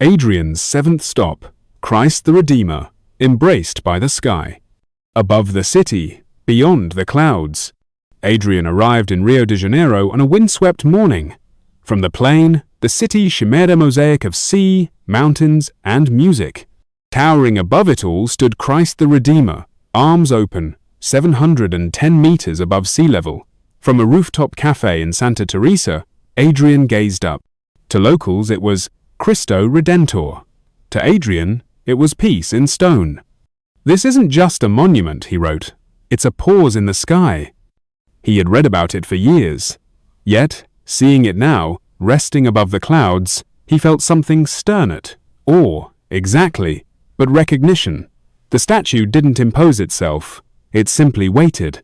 Adrian's seventh stop, Christ the Redeemer, embraced by the sky. Above the city, beyond the clouds. Adrian arrived in Rio de Janeiro on a windswept morning. From the plain, the city shimmered a mosaic of sea, mountains, and music. Towering above it all stood Christ the Redeemer, arms open, 710 meters above sea level. From a rooftop cafe in Santa Teresa, Adrian gazed up. To locals it was Cristo Redentor. To Adrian, it was peace in stone. "This isn't just a monument," he wrote. "It's a pause in the sky." He had read about it for years. Yet, seeing it now, resting above the clouds, he felt something stern at awe, exactly, but recognition. The statue didn't impose itself. It simply waited.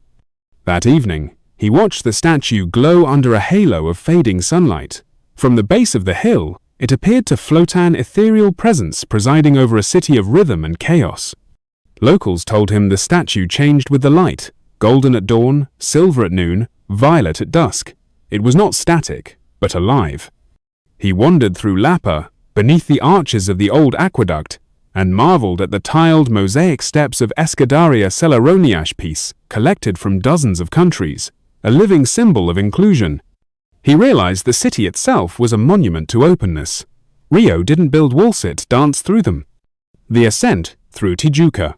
That evening, he watched the statue glow under a halo of fading sunlight. From the base of the hill, it appeared to float an ethereal presence presiding over a city of rhythm and chaos. Locals told him the statue changed with the light, golden at dawn, silver at noon, violet at dusk. It was not static, but alive. He wandered through Lapa, beneath the arches of the old aqueduct, and marveled at the tiled mosaic steps of Escadaria Celeronia's piece, collected from dozens of countries, a living symbol of inclusion. He realized the city itself was a monument to openness. Rio didn't build walls, it danced through them. The ascent through Tijuca.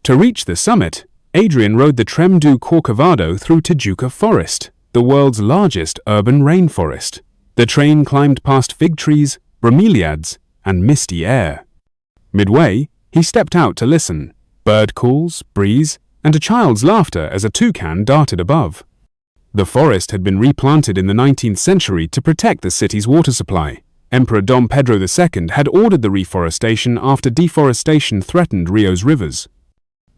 To reach the summit, Adrian rode the Tren do Corcovado through Tijuca Forest, the world's largest urban rainforest. The train climbed past fig trees, bromeliads, and misty air. Midway, he stepped out to listen. Bird calls, breeze, and a child's laughter as a toucan darted above. The forest had been replanted in the 19th century to protect the city's water supply. Emperor Dom Pedro II had ordered the reforestation after deforestation threatened Rio's rivers.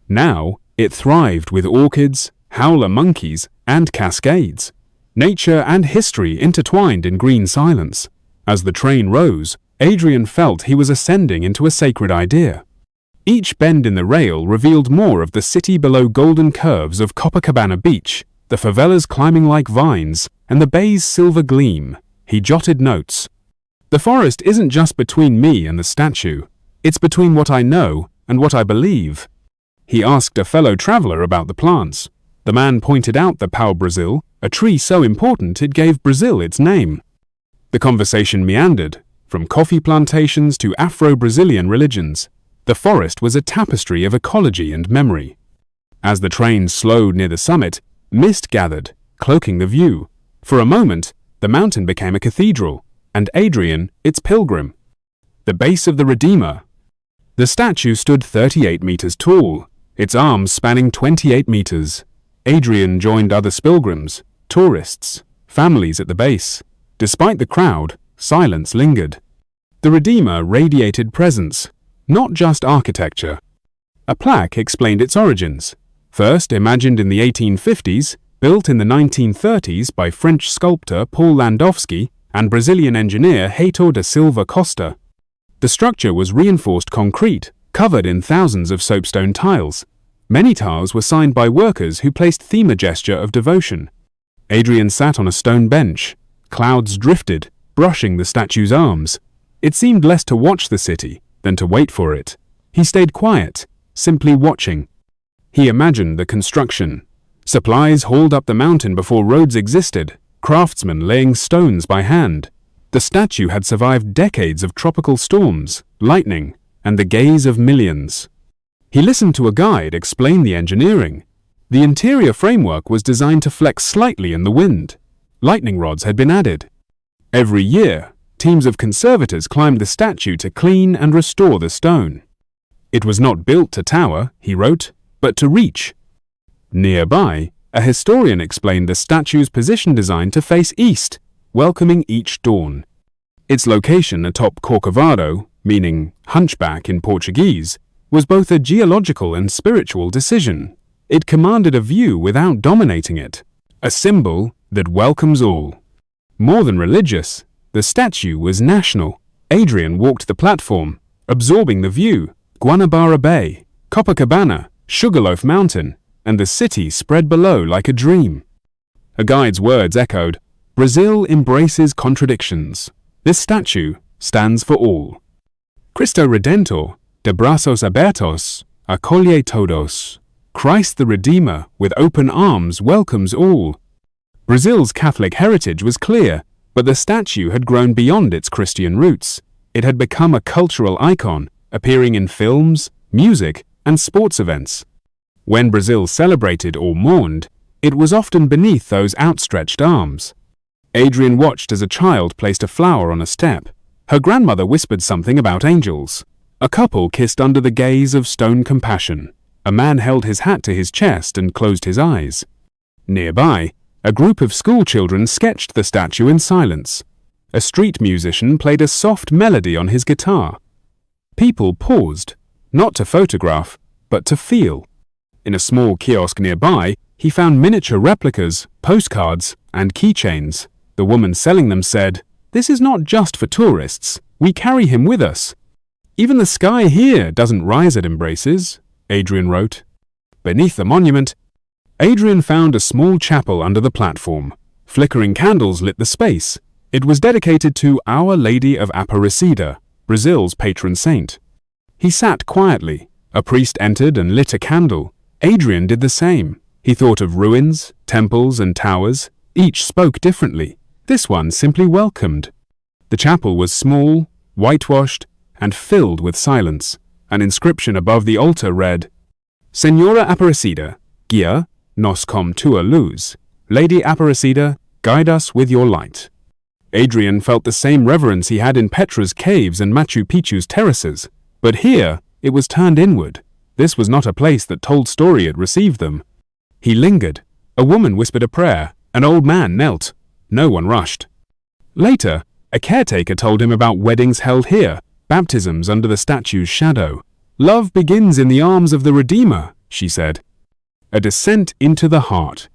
Now, it thrived with orchids, howler monkeys, and cascades. Nature and history intertwined in green silence. As the train rose, Adrian felt he was ascending into a sacred idea. Each bend in the rail revealed more of the city below golden curves of Copacabana Beach, the favelas climbing like vines, and the bay's silver gleam. He jotted notes. "The forest isn't just between me and the statue. It's between what I know and what I believe." He asked a fellow traveler about the plants. The man pointed out the pau-Brasil, a tree so important it gave Brazil its name. The conversation meandered, from coffee plantations to Afro-Brazilian religions. The forest was a tapestry of ecology and memory. As the train slowed near the summit, mist gathered, cloaking the view. For a moment, the mountain became a cathedral, and Adrian its pilgrim. The base of the Redeemer. The statue stood 38 meters tall, its arms spanning 28 meters. Adrian joined other pilgrims, tourists, families at the base. Despite the crowd, silence lingered. The Redeemer radiated presence, not just architecture. A plaque explained its origins. First imagined in the 1850s, built in the 1930s by French sculptor Paul Landowski and Brazilian engineer Heitor da Silva Costa. The structure was reinforced concrete, covered in thousands of soapstone tiles. Many tiles were signed by workers who placed them a gesture of devotion. Adrian sat on a stone bench. Clouds drifted, brushing the statue's arms. It seemed less to watch the city than to wait for it. He stayed quiet, simply watching. He imagined the construction. Supplies hauled up the mountain before roads existed, craftsmen laying stones by hand. The statue had survived decades of tropical storms, lightning, and the gaze of millions. He listened to a guide explain the engineering. The interior framework was designed to flex slightly in the wind. Lightning rods had been added. Every year, teams of conservators climbed the statue to clean and restore the stone. It was not built to tower, he wrote, but to reach. Nearby, a historian explained the statue's position design to face east, welcoming each dawn. Its location atop Corcovado, meaning hunchback in Portuguese, was both a geological and spiritual decision. It commanded a view without dominating it, a symbol that welcomes all. More than religious, the statue was national. Adrian walked the platform, absorbing the view. Guanabara Bay, Copacabana, Sugarloaf Mountain, and the city spread below like a dream. A guide's words echoed, "Brazil embraces contradictions. This statue stands for all." Cristo Redentor, de brazos abertos, acolle todos. Christ the Redeemer, with open arms, welcomes all. Brazil's Catholic heritage was clear, but the statue had grown beyond its Christian roots. It had become a cultural icon, appearing in films, music, and sports events. When Brazil celebrated or mourned, it was often beneath those outstretched arms. Adrian watched as a child placed a flower on a step. Her grandmother whispered something about angels. A couple kissed under the gaze of stone compassion. A man held his hat to his chest and closed his eyes. Nearby, a group of schoolchildren sketched the statue in silence. A street musician played a soft melody on his guitar. People paused, not to photograph, but to feel. In a small kiosk nearby, he found miniature replicas, postcards, and keychains. The woman selling them said, "This is not just for tourists. We carry him with us." "Even the sky here doesn't rise at embraces," Adrian wrote. Beneath the monument, Adrian found a small chapel under the platform. Flickering candles lit the space. It was dedicated to Our Lady of Aparecida, Brazil's patron saint. He sat quietly. A priest entered and lit a candle. Adrian did the same. He thought of ruins, temples, and towers. Each spoke differently. This one simply welcomed. The chapel was small, whitewashed, and filled with silence. An inscription above the altar read, "Senhora Aparecida, guia nos com tua luz. Lady Aparecida, guide us with your light." Adrian felt the same reverence he had in Petra's caves and Machu Picchu's terraces. But here, it was turned inward. This was not a place that told story it received them. He lingered. A woman whispered a prayer. An old man knelt. No one rushed. Later, a caretaker told him about weddings held here, baptisms under the statue's shadow. "Love begins in the arms of the Redeemer," she said. A descent into the heart.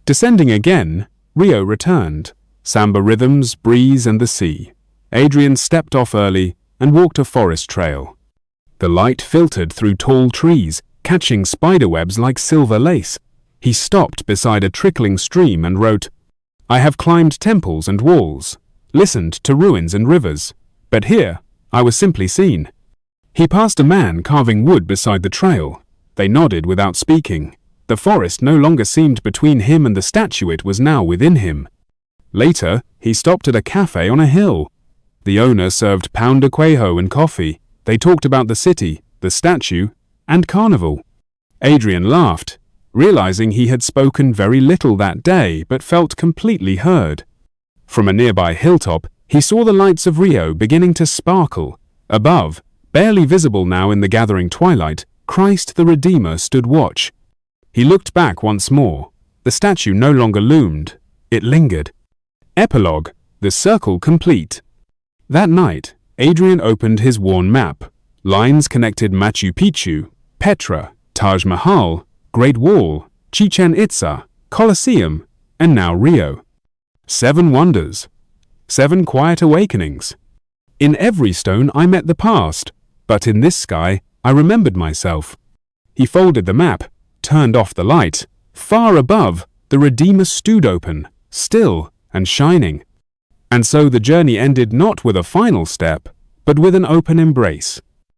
Descending again, Rio returned. Samba rhythms, breeze, and the sea. Adrian stepped off early and walked a forest trail. The light filtered through tall trees, catching spiderwebs like silver lace. He stopped beside a trickling stream and wrote, "I have climbed temples and walls, listened to ruins and rivers, but here I was simply seen." He passed a man carving wood beside the trail. They nodded without speaking. The forest no longer seemed between him and the statue, it was now within him. Later, he stopped at a cafe on a hill. The owner served pão de queijo and coffee. They talked about the city, the statue, and carnival. Adrian laughed, realizing he had spoken very little that day but felt completely heard. From a nearby hilltop, he saw the lights of Rio beginning to sparkle. Above, barely visible now in the gathering twilight, Christ the Redeemer stood watch. He looked back once more. The statue no longer loomed. It lingered. Epilogue, the circle complete. That night, Adrian opened his worn map. Lines connected Machu Picchu, Petra, Taj Mahal, Great Wall, Chichen Itza, Colosseum, and now Rio. 7 wonders. 7 quiet awakenings. In every stone I met the past, but in this sky I remembered myself. He folded the map, turned off the light. Far above, the Redeemer stood open, still and shining. And so the journey ended not with a final step, but with an open embrace.